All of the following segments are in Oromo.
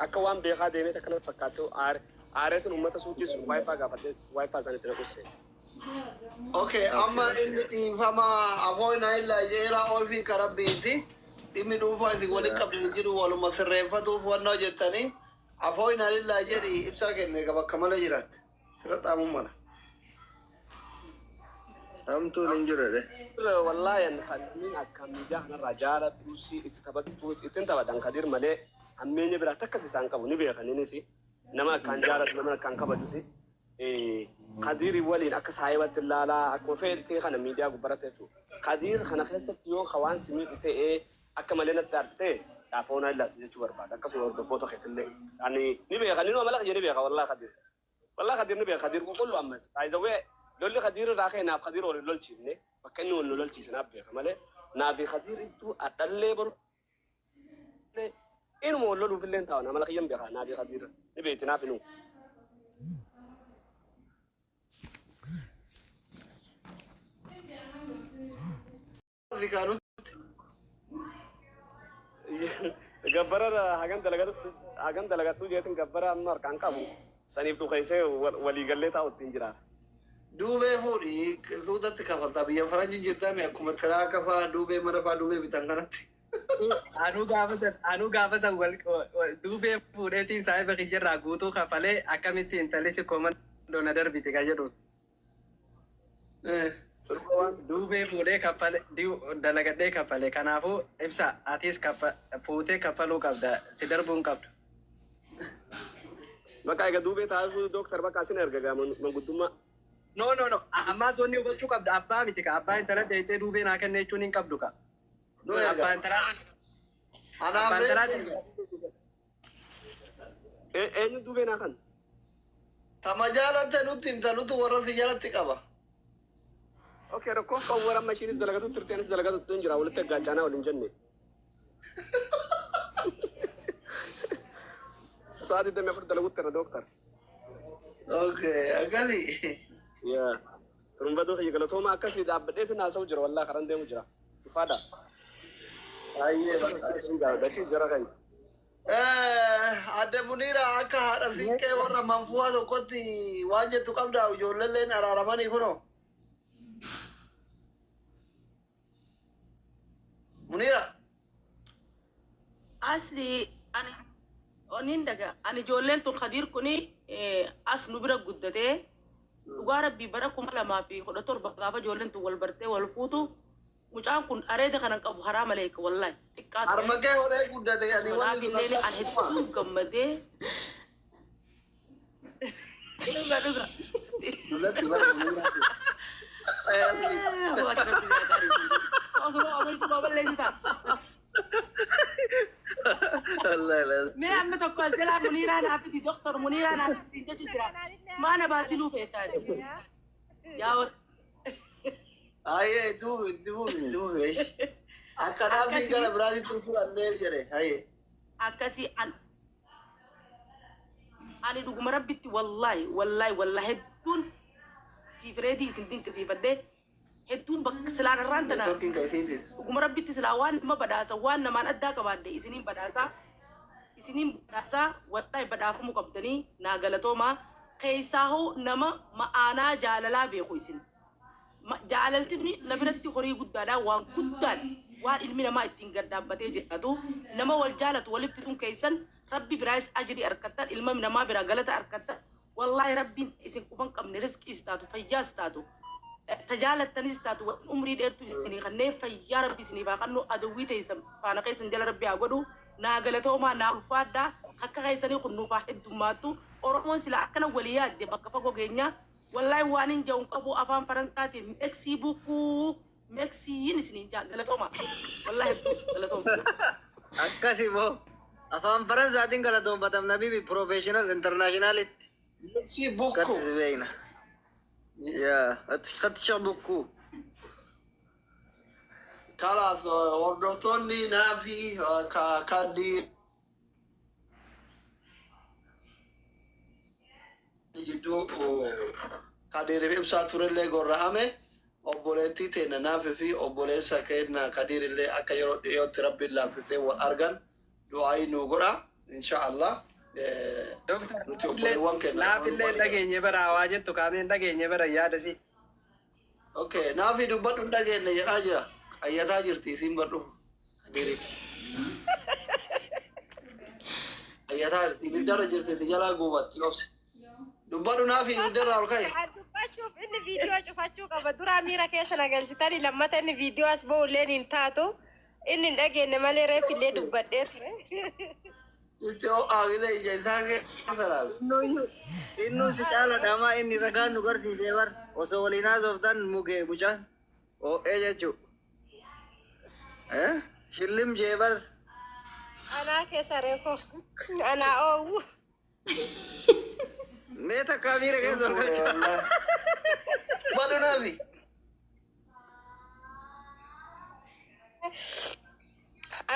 أكوان بيخا ديني تكنا فكاتو عارت الأمة سوتي واي فا قابل واي فا زاني تلقوسي Okay, amma in fama avoid naila jera all fi karabiti imi du fa di wali kabli jiru wal masrefa du fa no jetani avoid naila jeri ibsa kenne ka kamala jirat sirat amumana amtu linjure wallahi an khadmin akamida hana rajala tusi itabat tusi itinta badan kadir male ammenya bira takasi sankabu ni be khanini si nama kanjara nama kankaba tusi قدير ولين أكس هايبة لا أكو فين تي خنا ميديا قبرته قدير خنا خلصت يوم خوان سمي تي أكملنا التارتة عفونا إلا سيجور بعد أكس ورد فوتو خيط اللي يعني نبي خلينا ما لك نبي والله قدير والله قدير نبي قدير كله أمس عايز أقول لولي قدير راخي ناب قدير ولا لول شيء نه بكنه ولا لول شيء ناب كماله نابي قدير إنتو أدلله بر إنه مولود في اللين تاونا ما لك يوم بيخا نابي قدير نبي تنافنو ذكرت جبرة هاجن دلقت جيتن جبرة النار كان كابو سنيب تو خيسه ولي قلة تاو تنجرا دوبه فوري زوجة تكفل تبي يفرج جدا مي أكو مترا كفا دوبه مرة فا دوبه بتنغنات anu gafas awal dube pure tin sai ba kijir ragutu khapale akamiti intale se command donadar bitika jadu dube pure khapale diu dalagade khapale kanafu ibsa atis khapa fute khapalu qabda sidar bun qabda maka ga dube ta fu doctor baka sinar ga manguduma no amma sonni ubachu qabda abba bitika abba intala deite dube na kanne chunin qabduka no abba intala ana eenyu dube na kan tamajala tenutim tanutu warra sijala tikaba okay rakko ko wara machinis dalagatu tirtenis dalagatu tunjira wala tagachana wala janne saadi de mefur dalagut tera doctor okay agali ya turumba do khigala to ma akasi da abdete na sawjira wallahi karan de mujra ifada ayye da shi jara kai adde munira aka hada sinke warra manfuwa do koti wanje tu kabda ujollele nararamani kono munira asli ani onin daga ani jollen tu khadir kuni as nubira guddate ugara bi bara kuma lama fi khodator bagafa jollen tu wal barte wal futu mucaan kun arede kanan qabu haram alayka wallahi tikkat armage hore guddate yani wani dulani an hidu gammade duga dulati bara munira Allah me amma to ko zela munira na fi doctor munira na fi jira ma na ba dilu fe tare ya aye du vesh akana bingala bradi tu fu ande jere aye akasi an ani du marabbiti wallahi tun si fredi sintin kasi fadde hedun bak silana rantana talking kai tinte marabbiti silawan ma badasa wan man adda ka bande isinin badasa wallahi badafu mu kabtani na galato ma kaysahu nama maana jalala be ko isin jalaltini nabirati khori guddala wa guddan wa ilmina ma itingadda bate jadu nama wal jalat wal fitun kaysan rabbi brais ajri arkata ilma mina ma bira galata arkata wallahi rabbi isin kuban kam rizq istatu fayya istatu tajalat tanistatu wa umri dertu istini khanne fayya rabbi sini ba kanno adawi taysam fana kaysan jala rabbi agodu na galato ma na ufada hakka kaysani khunnu fa hiddumatu oromon sila akana waliyad de bakka fago genya wallahi wanin jawn qabu afan faransati merci beaucoup merci yinisni galato ma wallahi galato akkasi bo afan faransatin galato batam nabi bi professional international merci beaucoup katizbeina ya atkhadcha beaucoup خلاص وردتوني نافي كاردي جدو كادير في بساتور اللي قرهامه أبولتي تنا نافي في أبولة سكينا كادير اللي أكيرو يوتربي الله في سوى أرجان دعائي نوغرا إن شاء الله Doktor, nuti obboleewwan keenya. naafillee dhageenye bara waa jettu kaameen dhageenye bara yaadasi. Okay, naafi dubbadhu hin dhageenye jedhaa jira. Qayyataa jirti isin badhu. Kadiri. Qayyataa jirti ibiddara jirti si jalaa guubatti obsi. Dubbadhu naafi ibiddarraa ol ka'e. Dubbachuuf inni viidiyoo cufachuu qaba. Duraa miira keessa nagalchitanii lammata inni viidiyoo as ba'ullee hin taatu. Inni hin dhageenye malee reefillee dubbadhee ture. Itti ho'aagite ija isaa keessa Innu si caala dhamaa inni ragaan nu garsiisee bar osoo waliin haasoftan mugee mucaan ho'ee jechuu. Shillim jee bar. Anaa keessa reefoo. Anaa oowwu. Mee takkaa miira keessa ol galcha. Badhu naafi.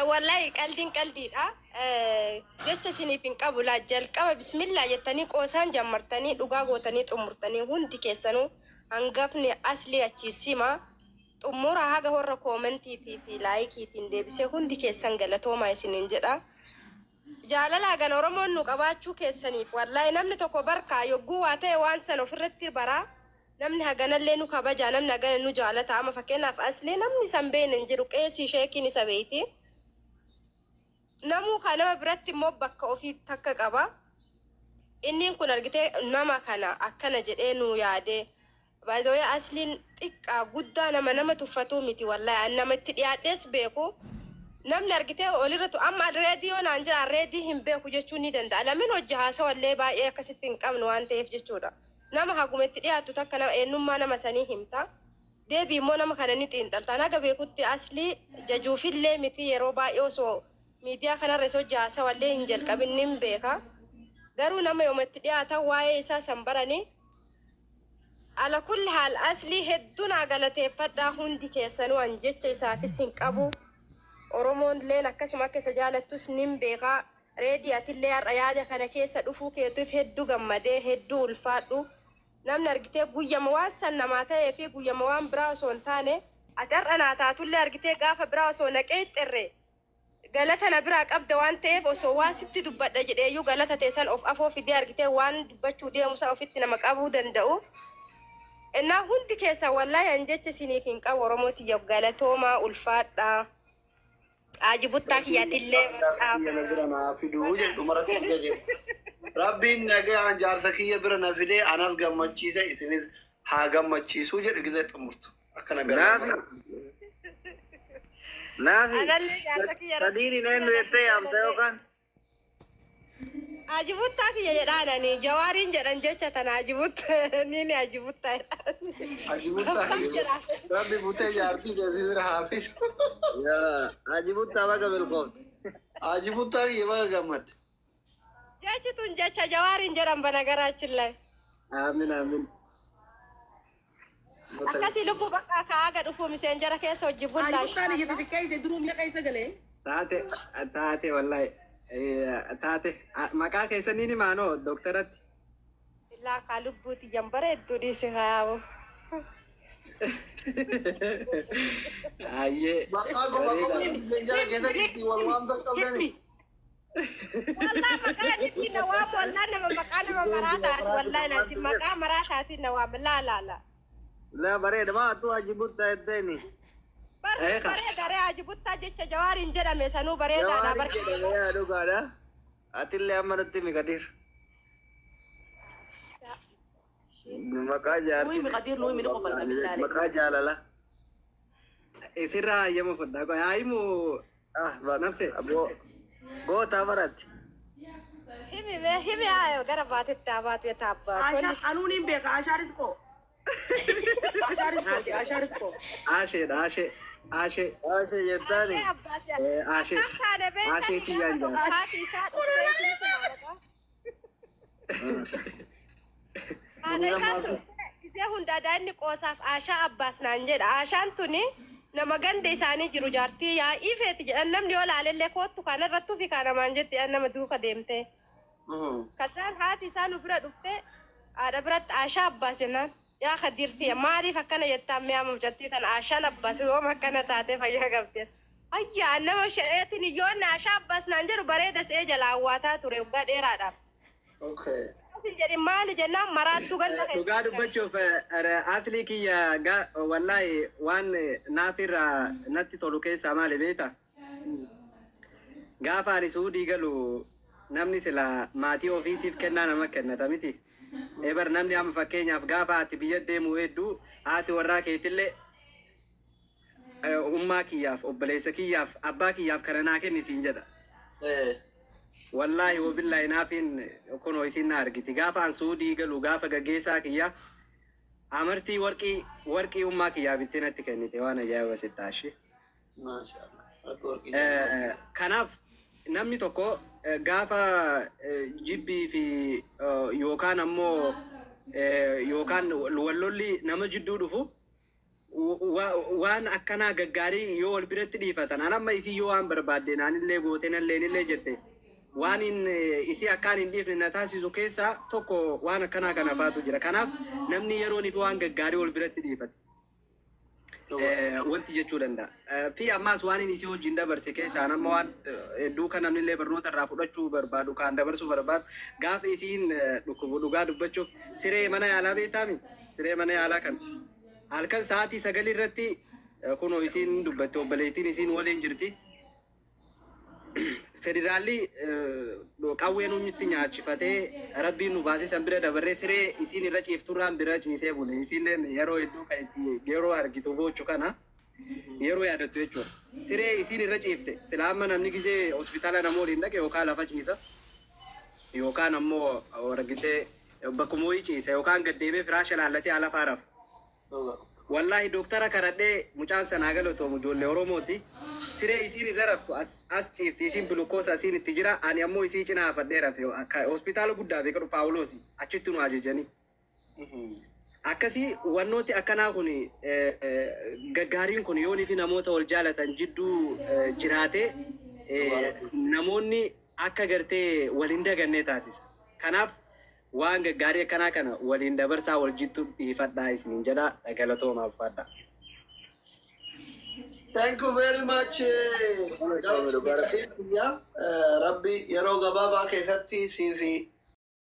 Wallahi qaldiidha. Jecha isiniif hin qabu laa jalqaba bismillah jettanii qoosaan jammartanii dhugaa gootanii xumurtanii hundi keessanuu hangafni aslii achiisima xumura haga warra koomentiitii fi laayikiitiin deebisee hundi keessan galatoomaa isiniin jedha. Jaalalaa gan Oromoon nu qabaachuu keessaniif wallahi namni tokko barkaa yogguu waa ta'e waan san ofirratti baraa namni haganallee nu kabaja namni hagana nu jaalata ama fakkeenyaaf aslee namni san beene hin jiru qeesii sheekiin isa beeyti. Namu kana biratti immoo bakka ofii takka qaba. Inni kun argitee nama kana akkana jedhee nu yaade. Baay'ee asliin xiqqaa guddaa nama tuffatu miti wallahi nama itti dhiyaadhees beeku. Namni argitee olirratti amma reediyoo naan jira reedii hin beeku jechuun ni danda'a. Lamin hojii haasawallee baay'ee akkasitti hin qabnu waan ta'eef jechuudha. Nama hagumetti dhiyaatu takka nama eenyummaa nama sanii himta. Deebii immoo nama kana ni xiinxalta. Naga beekutti aslii jajuufillee miti yeroo baay'ee osoo miidiyaa kanarra isa hojii haasawallee hin jalqabin ni beeka. Garuu nama yoomatti dhiyaatan waa'ee isaa san baranii. Ala kulli haal aslii hedduun galateeffadhaa hundi keessanuu an jecha isaafis hin qabu. Oromoon leen akkasuma akka isa jaalattus ni beeka. Reediyatillee har'a yaada kana keessa dhufuu keetuuf hedduu gammadee hedduu ulfaadhu. Namni argitee guyyama waan san namaa ta'ee fi guyyama waan biraa osoo hin taane ati har'a naa taatullee argitee gaafa biraa osoo naqee xirree galata na biraa qabda waan ta'eef osoo waa sitti dubbadha jedheeyyuu galata teessan of afoo fidee argitee waan dubbachuu deemusaa ofitti nama qabuu danda'u. Innaa hundi keessa wallahi an jecha isiniif hin qabu Oromooti galatooma ulfaadha. Ajibuttaa kiyyatillee Kiyya bira naa fiduu jedhu maratti jaje. Rabbiin nagaan jaarsa kiyya bira na fidee anas gammachiise isinis haa gammachiisuu jedhu gizee xumurtu. Akkana bira. Naafi sadiin eenyu jettee yaamta yookaan? Ajibuttaa kiyya jedhaanani jawaariin jedhan jecha tana ajibuttaa ni ajibuttaa Rabbi butee jaartii deesii bira haafis. Ajibuttaa baga milkoofte. Ajibuttaa kiyya baga gammadde. jechi tun jecha jawaariin jedhan bana garaachillee. Aamin. Akkasii lubbuu bakka kaaga dhufu miseenjara keessa hojii bullaa. Ajibuttaan ijji xixiqqeesse duruu mi'a keessa galee. Taate wallahi. Taate maqaa keessanii ni maanoo doktaratti. Illaa kaa lubbuuti jambara hedduu dhiisi haabu. Ayyee. Maqaa miseenjara keessatti wal waamta qabdani. Wallah maqaa jitti na waamu wallah nama maqaa nama maraataati wallahi lasi maqaa maraataati na waamu laa. La bareeda maa ajibuttaa jetteeni. Bareeda ree ajibuttaa jecha jawaariin jedhame sanuu bareedaadha barkeedha. Dhugaadha. Atillee amma nutti miqadir. Maqaa jaartii. Maqaa jaalala. Isirraa hayyama fudhaa qoy haayimu Nafse goota baratti. Himi aayo gara baatetti abaatu ya taabba. Anuun hin beeka ashaaris koo. Ashaaris koo. Aashee jettaani. Aashee kiyyaan jala. Isee hundaadhaa inni qoosaaf Aashaa Abbaas naan jedha. Aashaan tuni nama ganda isaanii jiru jaartii yaa'ii feeti jedhan namni yoo laalellee koottu kana irrattuu fi kaanamaan jetti nama duuka deemtee. Kasaan haati isaa nu bira dhuftee haadha biratti Aashaa Abbaas jennaan. Yaa Khadirti maaliif akkana jettaan mi'aamuuf jettii tan Aashaan Abbaas yooma akkana taatee fayyaa qabdeen. ayyaa nama sha'eetiin ijoon naashaa abbas naan jedhu bareeda se'ee jalaa hawwaataa ture waggaa dheeraadhaaf. Okay. Jedhi maali jennaan maraattuu ganda dhugaa dubbachuuf aslii kiyya wallaahi waan naafirraa natti tolu keessaa maali beekta? Gaafa ani suudii galu namni sila maatii ofiitiif kennaa nama kennata miti. Ebar namni amma fakkeenyaaf gaafa ati biyya deemu hedduu haati warraa keetillee ummaa kiyyaaf obboleessa kiyyaaf abbaa kiyyaaf kana naa kennisiin jedha. Wallahi wabillahi naafin kuno isin na argiti gaafa an suudii galu gaafa gaggeessaa kiyya amartii warqii ummaa kiyyaa bittee natti kennite waan ajaa'iba sittaashi. Kanaaf namni tokko gaafa jibbii fi yookaan ammoo yookaan wallolli nama jidduu dhufu waan akkanaa gaggaarii yoo wal biratti dhiifatan anamma isii yoo waan barbaadde naanillee goote nalleenillee jette waan isii akkaan hin dhiifne na taasisu keessaa tokko waan akkanaa kana faatu jira. Kanaaf namni yeroon ifi waan gaggaarii wal biratti dhiifate wanti jechuu danda'a. Fi ammaas waan isii hojiin dabarse keessaa nama waan hedduu kan namnillee barnoota irraa fudhachuu barbaadu kaan dabarsuu barbaadu gaafa isiin dhugaa dubbachuuf siree mana yaalaa beektaami siree mana yaalaa kan halkan sa'aatii 9 irratti kunoo isiin dubbatte obboleettiin isiin waliin jirti. Federaalli qawwee nutti nyaachifatee rabbiin nu baasee san bira dabarree siree isiin irra ciifturraan bira ciisee bule. Isiilleen yeroo hedduu kan itti yeroo argitu bochu kana yeroo yaadattu jechuudha. Siree isiin irra ciifte sila amma namni gisee hospitaala nama waliin dhaqe yookaan lafa ciisa yookaan ammoo argitee bakkuma wayii ciisa yookaan gaddeemee firaasha laallatee ala faaraaf. Wallahi doktara karadhee mucaan sanaa galatoom ijoollee Oromooti. Siree isiin irra raftu as ciifti isiin bilukoosa isiin itti jira ani ammoo isii cinaa hafadhee rafe hospitaala guddaa beekadhu Paawuloosi achitti nu ajajanii. Akkasii wannooti akkanaa kun gaggaariin kun yoonii fi namoota wal jaalatan jidduu jiraate namoonni akka gartee waliin dagannee taasisa. Kanaaf waan gaggaarii akkanaa kana waliin dabarsaa wal jittu dhiifadhaa isiniin jedha galatoomaaf fadha. Thank you very much. Rabbi yeroo gabaabaa keessatti siifi